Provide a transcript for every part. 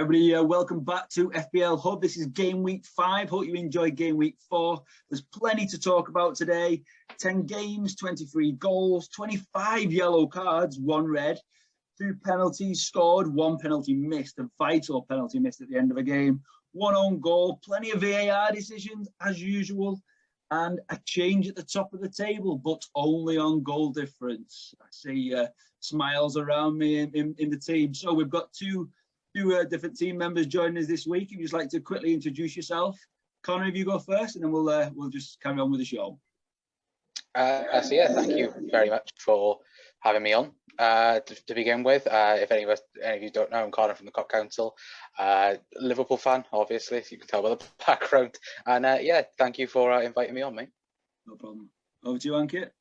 everybody, welcome back to FPL Hub. This is game week 5. Hope you enjoyed game week 4. There's plenty to talk about today. 10 games, 23 goals, 25 yellow cards, 1 red, 2 penalties scored, 1 penalty missed, a vital penalty missed at the end of a game, 1 own goal, plenty of VAR decisions as usual, and a change at the top of the table, but only on goal difference. I see smiles around me in the team. So we've got two different team members joining us this week. If you'd just like to quickly introduce yourself. Connor, if you go first, and then we'll just carry on with the show. So yeah, thank you very much for having me on. To begin with, if any of you don't know, I'm Connor from the Cop Council. Liverpool fan, obviously, as you can tell by the background. And yeah, thank you for inviting me on, mate. No problem. Over to you, Ankit.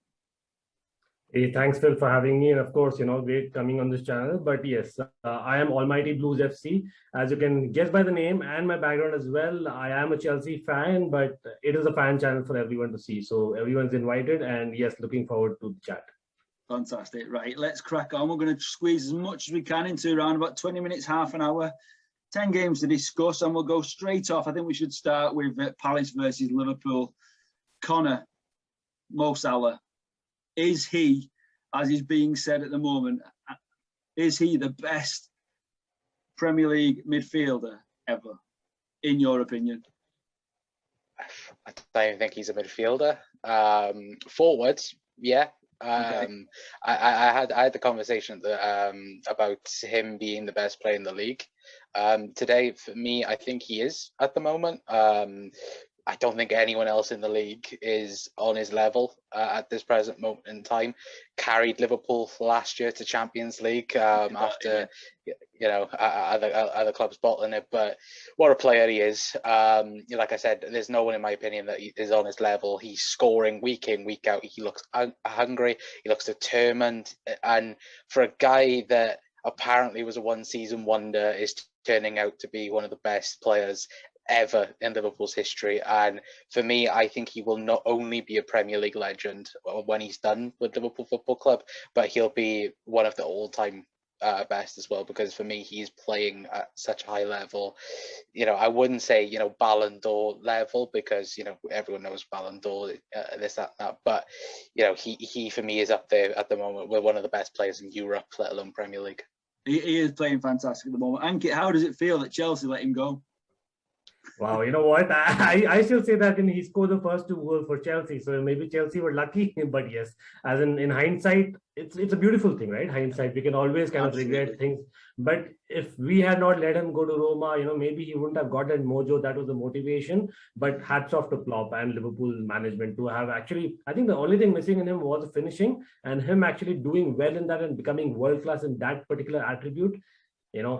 Hey, thanks, Phil, for having me. And of course, great coming on this channel. But yes, I am Almighty Blues FC. As you can guess by the name and my background as well, I am a Chelsea fan, but it is a fan channel for everyone to see. So everyone's invited. And yes, looking forward to the chat. Fantastic. Right, let's crack on. We're going to squeeze as much as we can into around about 20 minutes, half an hour. 10 games to discuss, and we'll go straight off. I think we should start with Palace versus Liverpool. Connor, Mo Salah. Is he, as is being said at the moment, is he the best Premier League midfielder ever, in your opinion? I don't even think he's a midfielder. Forwards, yeah. Okay. I had the conversation about him being the best player in the league. Today, for me, I think he is at the moment. I don't think anyone else in the league is on his level at this present moment in time. Carried Liverpool last year to Champions League after other clubs bottling it. But what a player he is! Like I said, there's no one in my opinion that is on his level. He's scoring week in, week out. He looks hungry. He looks determined, and for a guy that apparently was a one-season wonder, is turning out to be one of the best players ever in Liverpool's history. And for me, I think he will not only be a Premier League legend when he's done with Liverpool Football Club, but he'll be one of the all-time best as well, because for me, he's playing at such a high level. I wouldn't say, Ballon d'Or level, because, everyone knows Ballon d'Or, this, that, that. But, he for me is up there at the moment with one of the best players in Europe, let alone Premier League. He is playing fantastic at the moment. Ankit, how does it feel that Chelsea let him go? Wow, you know what? I still say that he scored the first 2 goals for Chelsea, so maybe Chelsea were lucky. But yes, as in hindsight, it's a beautiful thing, right? Hindsight, we can always kind of regret things. But if we had not let him go to Roma, maybe he wouldn't have got that mojo. That was the motivation. But hats off to Klopp and Liverpool management to have actually, I think the only thing missing in him was the finishing, and him actually doing well in that and becoming world class in that particular attribute.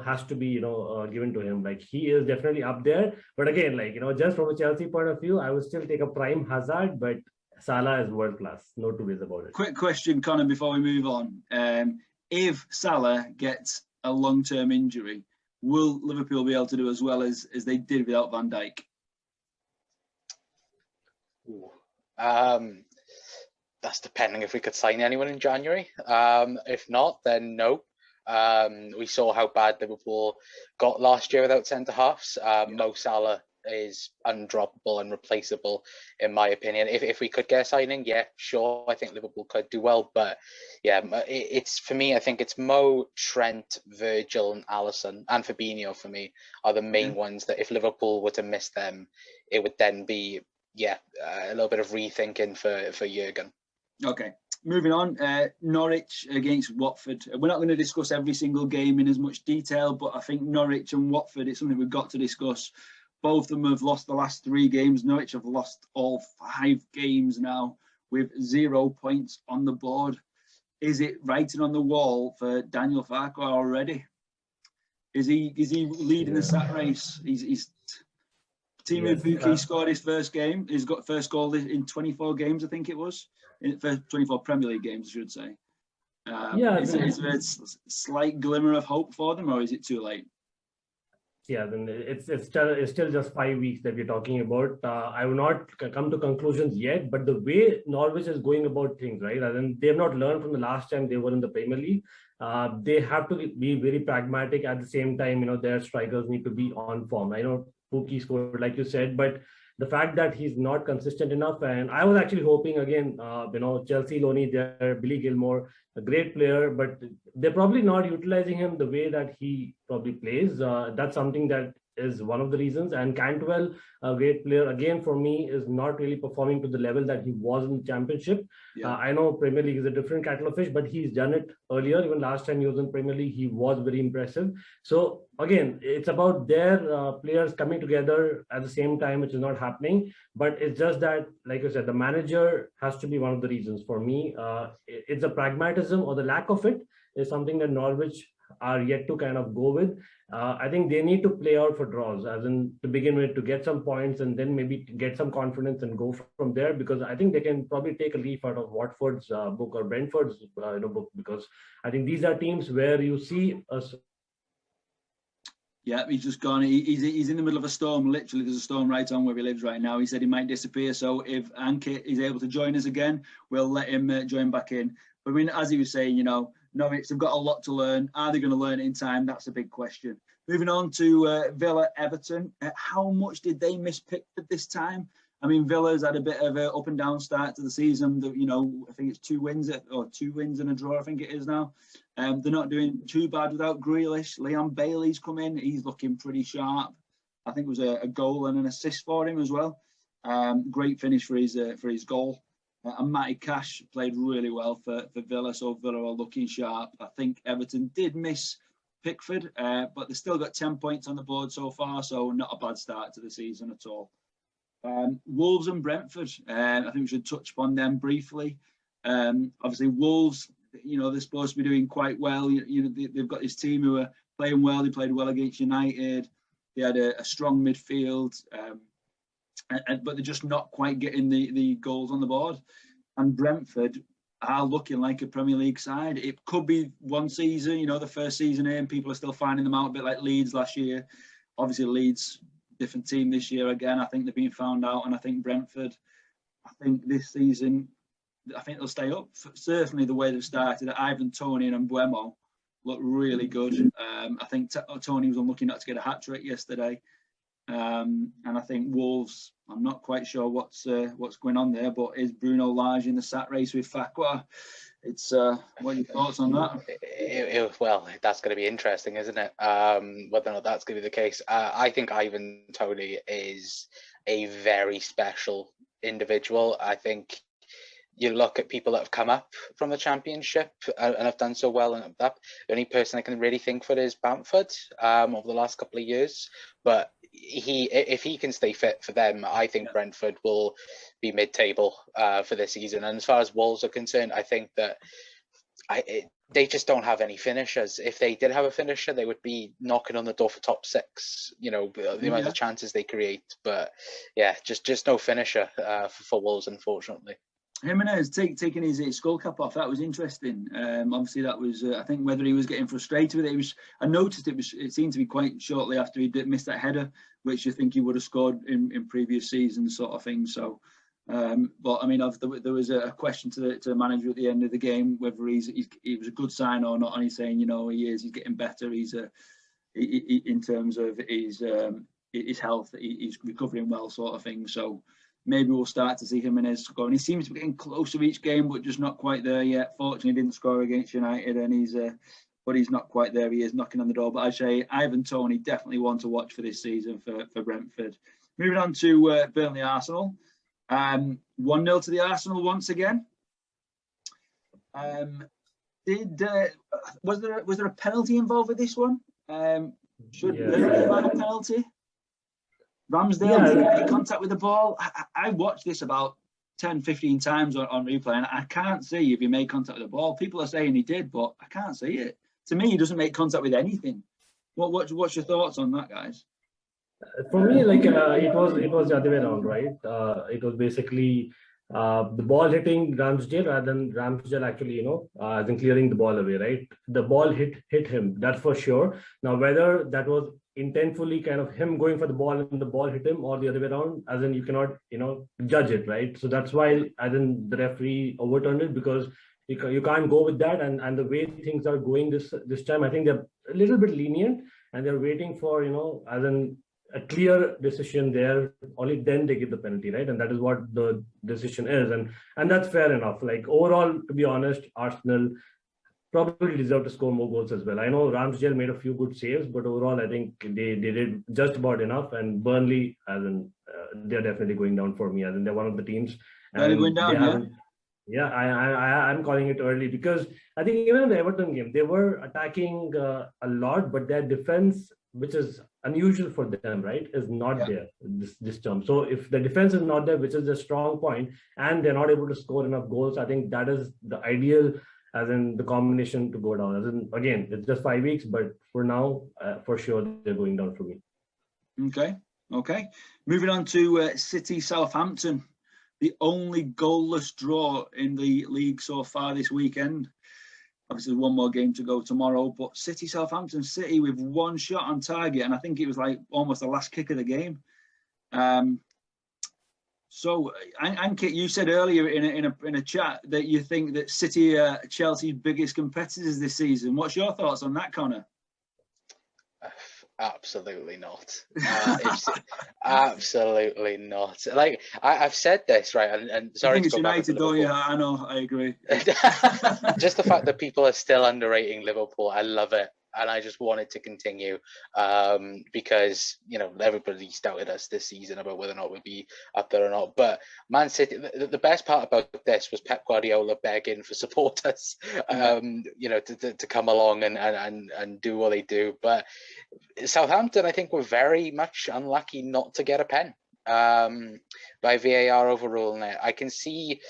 Has to be, given to him. Like, he is definitely up there. But again, just from a Chelsea point of view, I would still take a prime Hazard, but Salah is world class. No two ways about it. Quick question, Connor, before we move on. If Salah gets a long-term injury, will Liverpool be able to do as well as they did without Van Dijk? That's depending if we could sign anyone in January. If not, then no. We saw how bad Liverpool got last year without centre-halves. Mo Salah is undroppable and replaceable, in my opinion. If we could get a signing, yeah, sure, I think Liverpool could do well. But yeah, it's for me, I think it's Mo, Trent, Virgil and Alisson and Fabinho for me are the main ones that if Liverpool were to miss them, it would then be, a little bit of rethinking for Jurgen. Okay. Moving on, Norwich against Watford. We're not going to discuss every single game in as much detail, but I think Norwich and Watford is something we've got to discuss. Both of them have lost the last 3 games. Norwich have lost all 5 games now with 0 points on the board. Is it writing on the wall for Daniel Farquhar already? Is he leading the sack race? He's Timu Pukki scored his first game. He's got first goal in 24 games, I think it was. For 24 Premier League games, I should say. Is there a slight glimmer of hope for them, or is it too late? yeah, then it's still just 5 weeks that we're talking about. I will not come to conclusions yet, but the way Norwich is going about things, right? And they have not learned from the last time they were in the Premier League. They have to be very pragmatic. At the same time, their strikers need to be on form. I know Pookie scored, like you said, but the fact that he's not consistent enough, and I was actually hoping again, Chelsea Loney there, Billy Gilmore, a great player, but they're probably not utilizing him the way that he probably plays. That's something that is one of the reasons. And Cantwell, a great player, again for me, is not really performing to the level that he was in the Championship. Yeah. I know Premier League is a different kettle of fish, but he's done it earlier. Even last time he was in Premier League, he was very impressive. So again, it's about their players coming together at the same time, which is not happening. But it's just that, like I said, the manager has to be one of the reasons for me. It's a pragmatism, or the lack of it is something that Norwich are yet to kind of go with. I think they need to play out for draws, as in to begin with, to get some points and then maybe get some confidence and go from there, because I think they can probably take a leaf out of Watford's book or Brentford's book, because I think these are teams where you see us. Yeah, he's just gone. He's in the middle of a storm. Literally, there's a storm right on where he lives right now. He said he might disappear. So if Ankit is able to join us again, we'll let him join back in. But I mean, as he was saying, Norwich, they've got a lot to learn. Are they going to learn it in time? That's a big question. Moving on to Villa Everton. How much did they miss Pickford this time? I mean, Villa's had a bit of an up and down start to the season. I think it's 2 wins and a draw, I think it is now. They're not doing too bad without Grealish. Leon Bailey's come in. He's looking pretty sharp. I think it was a goal and an assist for him as well. Great finish for his goal. And Matty Cash played really well for Villa, so Villa are looking sharp. I think Everton did miss Pickford, but they've still got 10 points on the board so far, so not a bad start to the season at all. Wolves and Brentford, I think we should touch upon them briefly. Obviously, Wolves, they're supposed to be doing quite well. They've got this team who are playing well. They played well against United. They had a strong midfield. But they're just not quite getting the goals on the board. And Brentford are looking like a Premier League side. It could be one season, the first season in, people are still finding them out, a bit like Leeds last year. Obviously, Leeds, different team this year again. I think they're being found out. And I think Brentford, this season, I think they'll stay up. Certainly the way they've started, Ivan Toney and Mbeumo look really good. I think Toney was unlucky not to get a hat-trick yesterday. And I think Wolves, I'm not quite sure what's going on there, but is Bruno Lage in the sat race with Farquhar? It's what are your thoughts on that? Well, that's going to be interesting, isn't it? Whether or not that's going to be the case. I think Ivan Toney is a very special individual. I think you look at people that have come up from the Championship and have done so well, and that the only person I can really think for is Bamford over the last couple of years. But if he can stay fit for them, I think Brentford will be mid-table for this season. And as far as Wolves are concerned, I think that they just don't have any finishers. If they did have a finisher, they would be knocking on the door for top 6. The amount of chances they create. But yeah, just no finisher for Wolves, unfortunately. Jimenez taking his skull cap off, that was interesting. Obviously, that was I think whether he was getting frustrated with it. I noticed it seemed to be quite shortly after he missed that header, which I think he would have scored in previous seasons, sort of thing. So, but I mean, there was a question to the manager at the end of the game whether it was a good sign or not, and he's saying, he's getting better. He in terms of his health, he's recovering well, sort of thing. So. Maybe we'll start to see Jimenez score. And he seems to be getting closer each game, but just not quite there yet. Fortunately, he didn't score against United, and but he's not quite there. He is knocking on the door. But I say Ivan Toney definitely one to watch for this season for Brentford. Moving on to Burnley Arsenal. 1-0 to the Arsenal once again. Was there a penalty involved with this one? Should Burnley have had a penalty? Ramsdale made contact with the ball. I watched this about 10, 15 times on replay, and I can't see if he made contact with the ball. People are saying he did, but I can't see it. To me, he doesn't make contact with anything. What's your thoughts on that, guys? For me, it was the other way around, right? It was basically the ball hitting Ramsdale rather than Ramsdale actually, as in clearing the ball away, right? The ball hit him, that's for sure. Now, whether that was intentfully kind of him going for the ball and the ball hit him, or the other way around, as in you cannot, judge it, right? So that's why, as in the referee overturned it, because you can't go with that. And the way things are going this time, I think they're a little bit lenient, and they're waiting for, as in a clear decision there. Only then they give the penalty, right? And that is what the decision is, and that's fair enough. Like, overall, to be honest, Arsenal probably deserve to score more goals as well. I know Ramsdale made a few good saves, but overall, I think they did just about enough. And Burnley, as in, they're definitely going down for me. As in, they're one of the teams. They're going down, yeah. I'm calling it early, because I think even in the Everton game, they were attacking a lot, but their defense, which is unusual for them, right, is not there this term. So if the defense is not there, which is a strong point, and they're not able to score enough goals, I think that is the ideal, as in the combination, to go down. As in, again, it's just 5 weeks, but for now, for sure, they're going down for me. Okay. Moving on to City Southampton, the only goalless draw in the league so far this weekend. Obviously, one more game to go tomorrow, but City with one shot on target, and I think it was like almost the last kick of the game. So, Ankit, you said earlier in a chat that you think that City are Chelsea's biggest competitors this season. What's your thoughts on that, Connor? Absolutely not. Absolutely not. Like, I've said this, right? And sorry, I think it's United, don't you? I know, I agree. Just the fact that people are still underrating Liverpool, I love it. And I just want it to continue, because, everybody's doubted us this season about whether or not we'd be up there or not. But Man City, the best part about this was Pep Guardiola begging for supporters, to come along and do what they do. But Southampton, I think, were very much unlucky not to get a pen by VAR overruling it. I can see,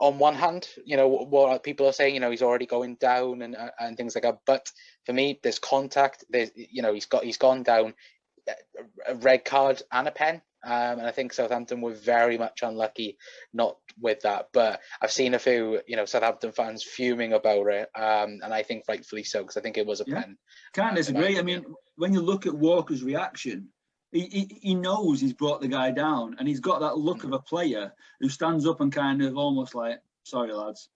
on one hand, what people are saying, he's already going down and things like that. But for me, there's contact. There's, he's gone down, a red card and a pen. And I think Southampton were very much unlucky not with that. But I've seen a few, Southampton fans fuming about it. And I think rightfully so, because I think it was a pen. Can't disagree. I mean, when you look at Walker's reaction, he knows he's brought the guy down, and he's got that look of a player who stands up and kind of almost like, sorry, lads.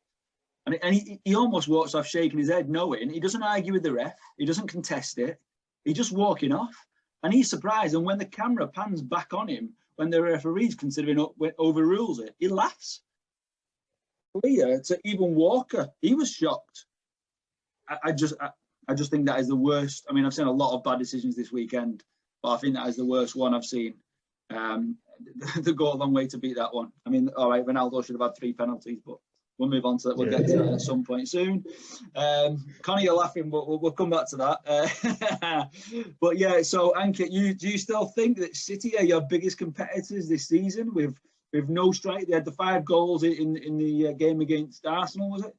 And he almost walks off shaking his head, knowing he doesn't argue with the ref. He doesn't contest it. He's just walking off. And he's surprised. And when the camera pans back on him, when the referee's considering overrules it, he laughs. Clear to even Walker, he was shocked. I just think that is the worst. I mean, I've seen a lot of bad decisions this weekend, but I think that is the worst one I've seen. They go a long way to beat that one. I mean, all right, Ronaldo should have had 3 penalties, but we'll move on to that. We'll get to that at some point soon. Connie, you're laughing, but we'll come back to that. But yeah, so Ankit, do you still think that City are your biggest competitors this season with no strike? They had the 5 goals in the game against Arsenal, was it?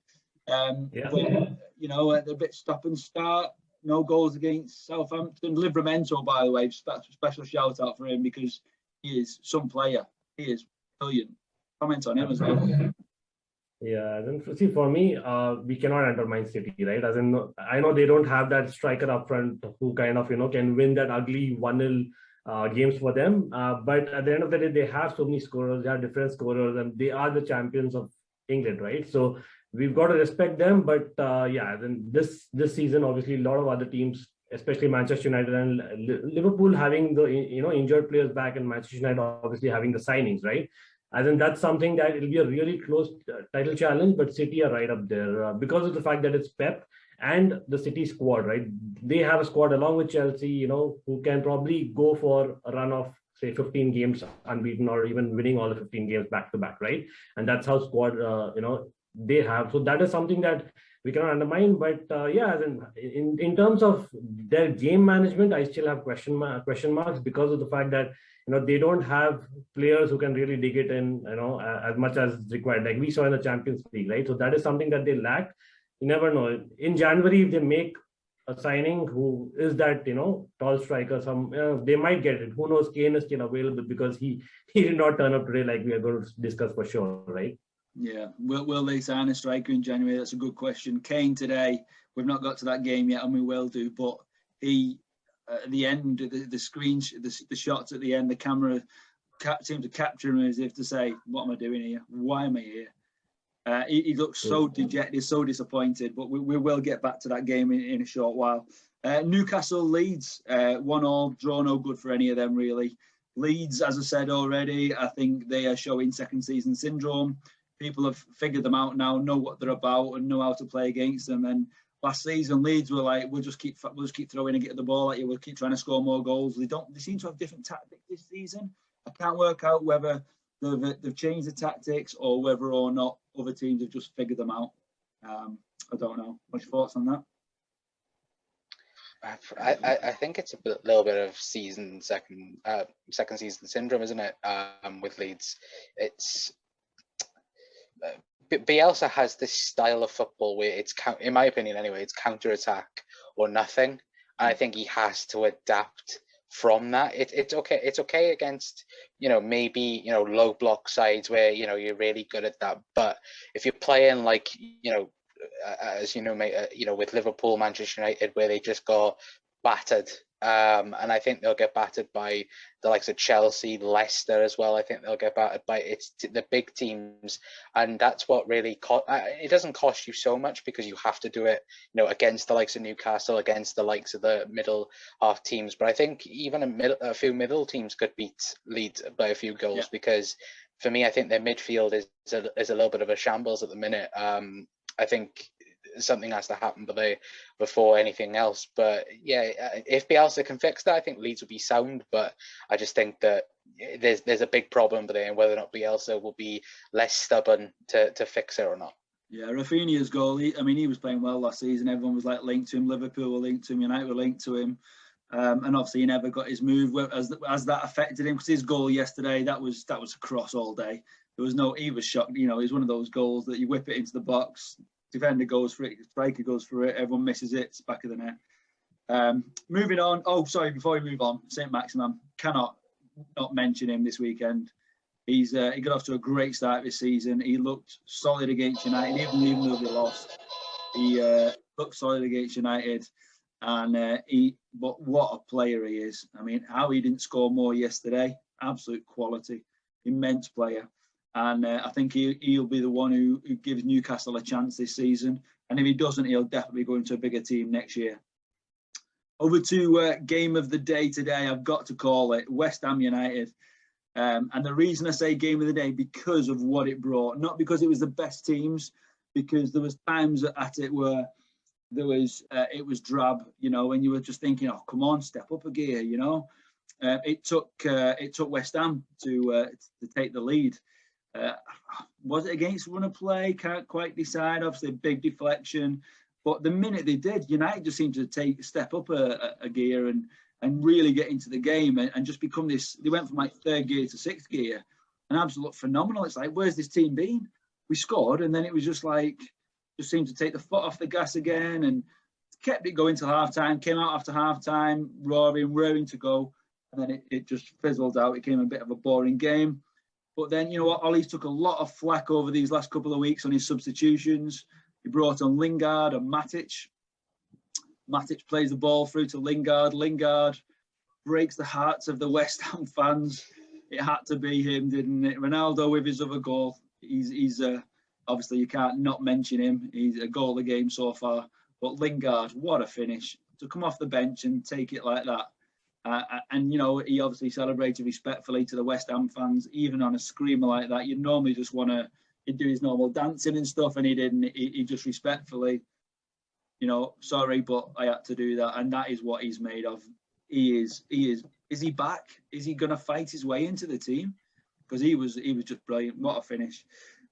But, a bit stop and start. No goals against Southampton. Livramento, by the way, special shout out for him, because he is some player. He is brilliant. Comment on him as well. Yeah, then see, for me, we cannot undermine City, right? As in, I know they don't have that striker up front who kind of, can win that ugly 1-0 games for them. But at the end of the day, they have so many scorers, they are different scorers, and they are the champions of England, right? So we've got to respect them. But then this season, obviously, a lot of other teams, especially Manchester United and Liverpool, having the injured players back, and Manchester United obviously having the signings, right? As in, that's something that it'll be a really close title challenge, but City are right up there because of the fact that it's Pep and the City squad, right? They have a squad along with Chelsea, who can probably go for a run of, say, 15 games unbeaten, or even winning all the 15 games back to back, right? And that's how squad, they have. So that is something that we cannot undermine. But in terms of their game management, I still have question marks because of the fact that they don't have players who can really dig it in, as much as required, like we saw in the Champions League, right? So that is something that they lack. You never know. In January, if they make a signing who is that, tall striker, they might get it. Who knows? Kane is still available because he did not turn up today, like we are going to discuss for sure, right? Yeah. Will they sign a striker in January? That's a good question. Kane today, we've not got to that game yet, and we will do, but he at the end, the shots at the end, the camera seemed to capture him as if to say, "What am I doing here? Why am I here?" He looks so dejected, so disappointed. But we will get back to that game in a short while. Newcastle Leeds 1-1, draw no good for any of them really. Leeds, as I said already, I think they are showing second season syndrome. People have figured them out now, know what they're about, and know how to play against them. And last season, Leeds were like, we'll just keep throwing and get the ball at you. We'll keep trying to score more goals. They seem to have different tactics this season. I can't work out whether they've changed the tactics or whether or not other teams have just figured them out. I don't know. What's your thoughts on that? I think it's a little bit of second season syndrome, isn't it? With Leeds, it's Bielsa has this style of football where it's, in my opinion anyway, it's counter attack or nothing. And I think he has to adapt from that. It's okay against maybe low block sides where you're really good at that. But if you're playing like as with Liverpool, Manchester United, where they just got battered, and I think they'll get battered by the likes of Chelsea, Leicester as well. I think they'll get battered by the big teams, and that's what really it doesn't cost you so much because you have to do it, against the likes of Newcastle, against the likes of the middle half teams. But I think even a few middle teams could beat Leeds by a few goals because, for me, I think their midfield is a little bit of a shambles at the minute. I think something has to happen before anything else. But yeah, if Bielsa can fix that, I think Leeds will be sound. But I just think that there's a big problem there, and whether or not Bielsa will be less stubborn to fix it or not. Yeah, Rafinha's goal. He was playing well last season. Everyone was like linked to him. Liverpool were linked to him. United were linked to him. And obviously he never got his move as that affected him, because his goal yesterday, that was a cross all day. There was no, he was shocked. It was one of those goals that you whip it into the box, defender goes for it, striker goes for it, everyone misses it, it's back of the net. Moving on. Oh, sorry, before we move on, St. Maximin, cannot not mention him this weekend. He got off to a great start this season. He looked solid against United, even though they lost. He looked solid against United, and but what a player he is. How he didn't score more yesterday, absolute quality, immense player. And I think he'll be the one who gives Newcastle a chance this season. And if he doesn't, he'll definitely go into a bigger team next year. Over to game of the day today, I've got to call it West Ham United. And the reason I say game of the day, because of what it brought, not because it was the best teams, because there was times at it where it was drab, and you were just thinking, oh, come on, step up a gear, It took West Ham to take the lead. Was it against run of play? Can't quite decide. Obviously, a big deflection. But the minute they did, United just seemed to step up a gear and really get into the game and just become this. They went from like third gear to sixth gear, and absolutely phenomenal. It's like, where's this team been? We scored, and then it was just seemed to take the foot off the gas again and kept it going till half time. Came out after half time, roaring to go, and then it just fizzled out. It became a bit of a boring game. But then, Ollie's took a lot of flack over these last couple of weeks on his substitutions. He brought on Lingard and Matic. Matic plays the ball through to Lingard. Lingard breaks the hearts of the West Ham fans. It had to be him, didn't it? Ronaldo with his other goal. He's obviously, you can't not mention him. He's a goal a game so far. But Lingard, what a finish. To come off the bench and take it like that. And he obviously celebrated respectfully to the West Ham fans, even on a screamer like that. You'd normally just he'd do his normal dancing and stuff, and he didn't. He just respectfully, sorry, but I had to do that. And that is what he's made of. He is. Is he back? Is he going to fight his way into the team? Because he was just brilliant. What a finish.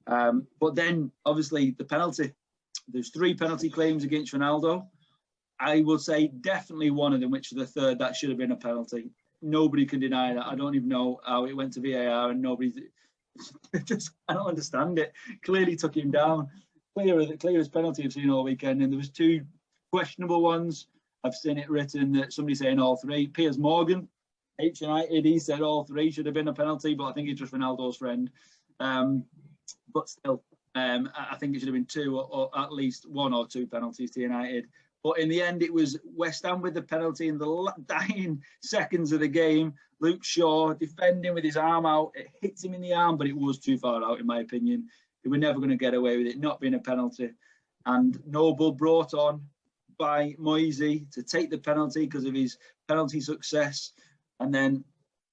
But then, obviously, the penalty. There's 3 penalty claims against Ronaldo. I will say definitely one of them, which is the third, that should have been a penalty. Nobody can deny that. I don't even know how it went to VAR, and I don't understand it. Clearly took him down. Clearest penalty I've seen all weekend. And there was 2 questionable ones. I've seen it written that somebody's saying all 3. Piers Morgan, H United, he said all 3 should have been a penalty, but I think he's just Ronaldo's friend. But still, I think it should have been 2 or at least 1 or 2 penalties to United. But in the end, it was West Ham with the penalty in the dying seconds of the game. Luke Shaw defending with his arm out. It hits him in the arm, but it was too far out, in my opinion. They were never going to get away with it not being a penalty. And Noble brought on by Moisey to take the penalty because of his penalty success, and then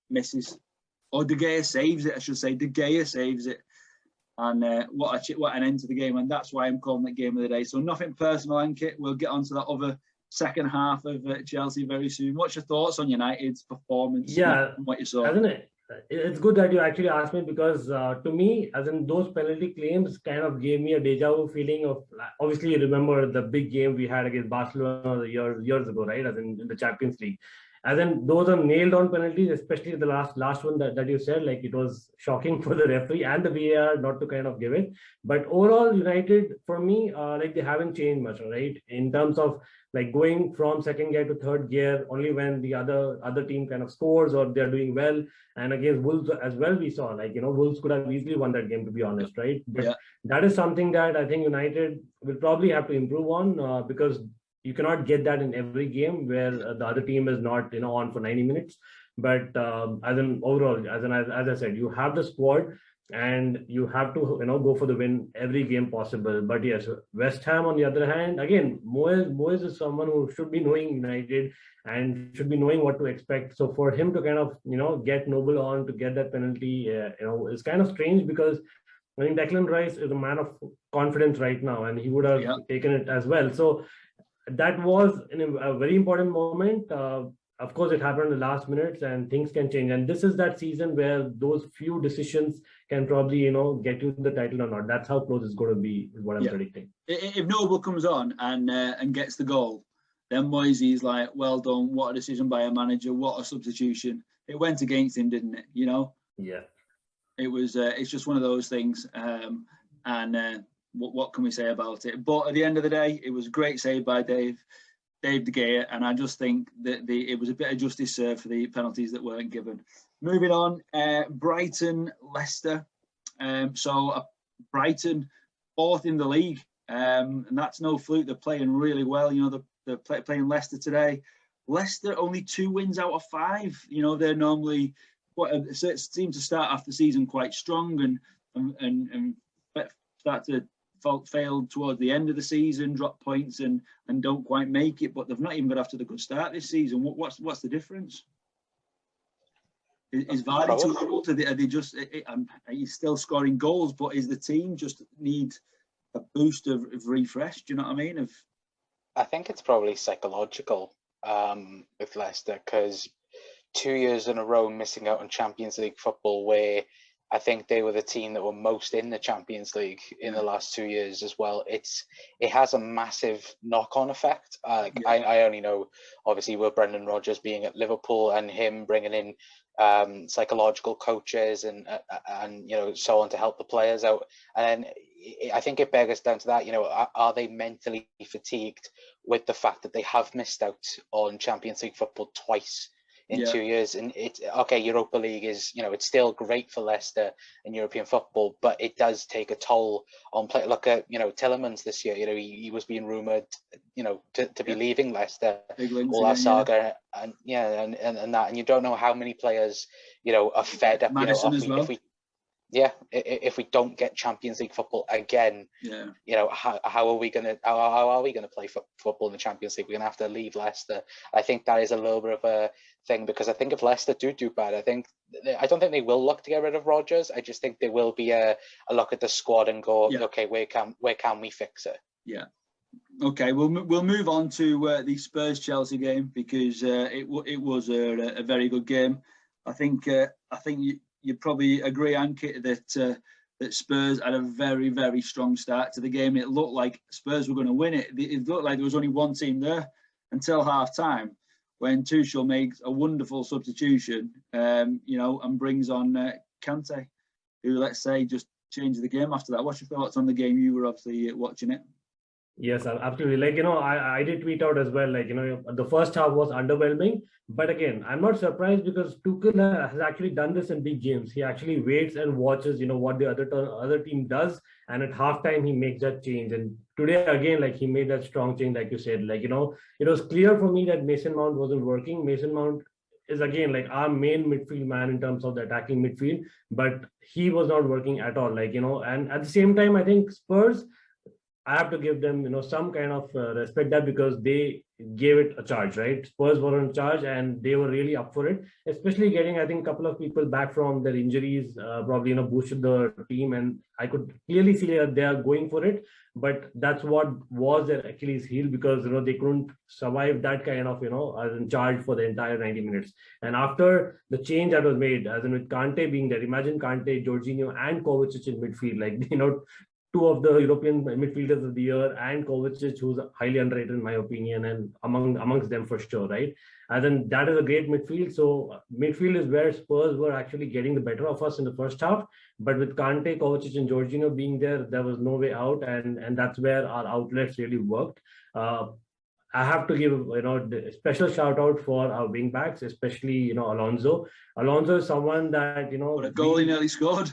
misses. Or De Gea saves it, I should say. De Gea saves it. And what an end to the game. And that's why I'm calling it game of the day. So nothing personal, Ankit. We'll get on to that other second half of Chelsea very soon. What's your thoughts on United's performance? Yeah, and what you saw? Hasn't it? It's good that you actually asked me, because to me, as in those penalty claims kind of gave me a deja vu feeling of, obviously you remember the big game we had against Barcelona years ago, right? As in the Champions League. As in those are nailed on penalties, especially the last one that you said, like it was shocking for the referee and the VAR not to kind of give it. But overall, United, for me, like they haven't changed much, right? In terms of like going from second gear to third gear only when the other team kind of scores or they're doing well. And against Wolves as well, we saw like, Wolves could have easily won that game, to be honest, right? But that is something that I think United will probably have to improve on, because you cannot get that in every game where the other team is not, on for 90 minutes. But as an overall, as I said, you have the squad and you have to, go for the win every game possible. But yes, West Ham on the other hand, again, Moyes is someone who should be knowing United and should be knowing what to expect. So for him to kind of, get Noble on to get that penalty, is kind of strange, because I think Declan Rice is a man of confidence right now, and he would have taken it as well. So that was a very important moment. Of course, it happened in the last minutes, and things can change. And this is that season where those few decisions can probably, get you the title or not. That's how close it's going to be, is what I'm predicting. If Noble comes on and gets the goal, then Moisey's like, well done, what a decision by a manager, what a substitution. It went against him, didn't it? Yeah. It was. It's just one of those things. What can we say about it? But at the end of the day, it was a great save by Dave De Gea, and I just think that it was a bit of justice served for the penalties that weren't given. Moving on, Brighton, Leicester. Brighton, fourth in the league, and that's no fluke. They're playing really well. They're playing Leicester today. Leicester only 2 wins out of 5. They're normally seem to start off the season quite strong and start to failed towards the end of the season, drop points and don't quite make it, but they've not even got off to the good start this season. What's the difference? Is Vardy too old? Are they just? He's still scoring goals, but is the team just need a boost of refresh? Do you know what I mean? I think it's probably psychological with Leicester, because 2 years in a row missing out on Champions League football, where I think they were the team that were most in the Champions League in the last 2 years as well. It has a massive knock-on effect. I only know, obviously, with Brendan Rodgers being at Liverpool and him bringing in psychological coaches and so on to help the players out. And I think it begs down to that. Are they mentally fatigued with the fact that they have missed out on Champions League football twice in 2 years? And Europa League is, it's still great for Leicester in European football, but it does take a toll on play. Look at, Tielemans this year, he was being rumoured, to be leaving Leicester, all that saga, and that, and you don't know how many players, are fed up, Madison as well. If we don't get Champions League football again, how are we gonna play football in the Champions League? We're gonna have to leave Leicester. I think that is a little bit of a thing, because I think if Leicester do bad, I don't think they will look to get rid of Rodgers. I just think there will be a look at the squad and go, okay, where can we fix it? Yeah. Okay, we'll move on to the Spurs Chelsea game, because it was a very good game. I think you'd probably agree, Ankit, that Spurs had a very, very strong start to the game. It looked like Spurs were going to win it. It looked like there was only one team there until half-time, when Tuchel makes a wonderful substitution, and brings on Kante, who, let's say, just changed the game after that. What's your thoughts on the game? You were obviously watching it. Yes, absolutely. Like, I did tweet out as well, like, the first half was underwhelming. But again, I'm not surprised because Tuchel has actually done this in big games. He actually waits and watches, what the other team does. And at halftime, he makes that change. And today, again, like he made that strong change, like you said, like, it was clear for me that Mason Mount wasn't working. Mason Mount is again like our main midfield man in terms of the attacking midfield, but he was not working at all. Like, and at the same time, I think Spurs, I have to give them, some kind of respect that because they gave it a charge, right? Spurs were on charge and they were really up for it, especially getting, I think, a couple of people back from their injuries, probably, boosted the team. And I could clearly see that they are going for it. But that's what was their Achilles heel because, they couldn't survive that kind of, as in charge for the entire 90 minutes. And after the change that was made, as in with Kante being there, imagine Kante, Jorginho, and Kovacic in midfield, like, two of the European midfielders of the year, and Kovacic, who's highly underrated in my opinion, and amongst them for sure, right? And then that is a great midfield. So midfield is where Spurs were actually getting the better of us in the first half. But with Kante, Kovacic, and Jorginho being there was no way out, and that's where our outlets really worked. I have to give a special shout out for our wing backs, especially Alonso. Alonso is someone that what a goal he nearly scored.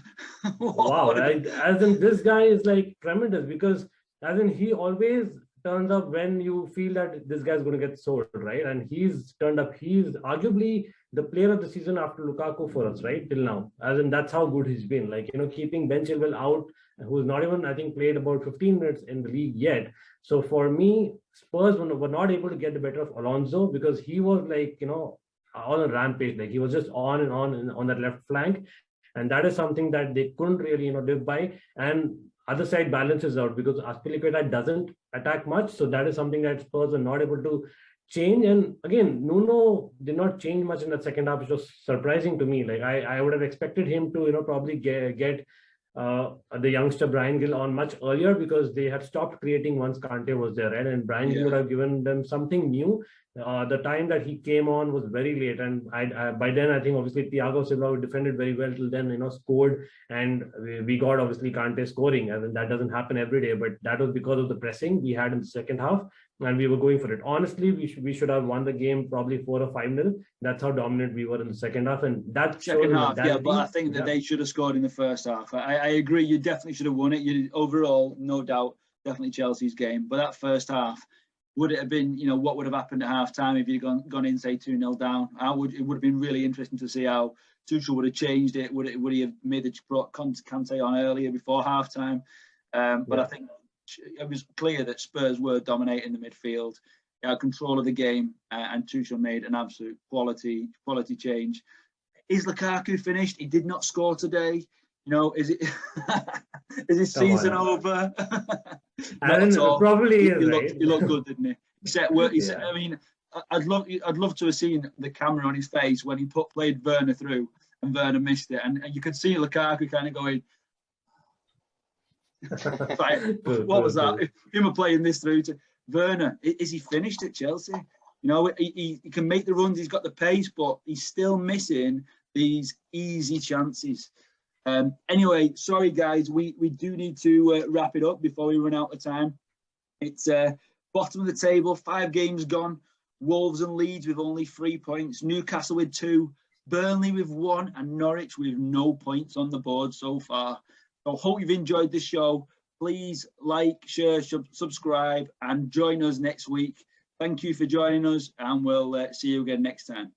Wow, right? As in this guy is like tremendous because as in he always turns up when you feel that this guy's going to get sold, right? And he's turned up. He's arguably the player of the season after Lukaku for us, right? Till now, as in that's how good he's been. Like keeping Ben Chilwell out, who's not even I think played about 15 minutes in the league yet. So for me, Spurs were not able to get the better of Alonso because he was like, on a rampage. Like he was just on and on that left flank. And that is something that they couldn't really, live by. And other side balances out because Azpilicueta doesn't attack much. So that is something that Spurs are not able to change. And again, Nuno did not change much in the second half, which was surprising to me. Like I would have expected him to, probably get the youngster Brian Gill on much earlier because they had stopped creating once Kante was there, right? And Brian Gill would have given them something new. The time that he came on was very late, and I by then I think obviously Thiago Silva defended very well till then, scored, and we got obviously Kante scoring, and that doesn't happen every day, but that was because of the pressing we had in the second half, and we were going for it. Honestly, we should have won the game probably 4 or 5-0. That's how dominant we were in the second half, and that second half, yeah. But I think that they should have scored in the first half. I agree. You definitely should have won it. Overall, no doubt, definitely Chelsea's game. But that first half, would it have been, what would have happened at half time if you'd gone in, say, 2-0 down? It would have been really interesting to see how Tuchel would have changed it. Would he have brought Kante on earlier before half time? But I think it was clear that Spurs were dominating the midfield, had control of the game, and Tuchel made an absolute quality change. Is Lukaku finished? He did not score today. Is it is his season over? And probably he looked good, didn't he? He said, I mean, I'd love to have seen the camera on his face when he played Werner through and Werner missed it, and you could see Lukaku kind of going, what was that? Him playing this through to Werner. Is he finished at Chelsea? He can make the runs. He's got the pace, but he's still missing these easy chances. Anyway, sorry guys, we do need to wrap it up before we run out of time. It's bottom of the table, 5 games gone. Wolves and Leeds with only 3 points, Newcastle with 2, Burnley with 1, and Norwich with no points on the board so far. So hope you've enjoyed the show. Please like, share, subscribe, and join us next week. Thank you for joining us, and we'll see you again next time.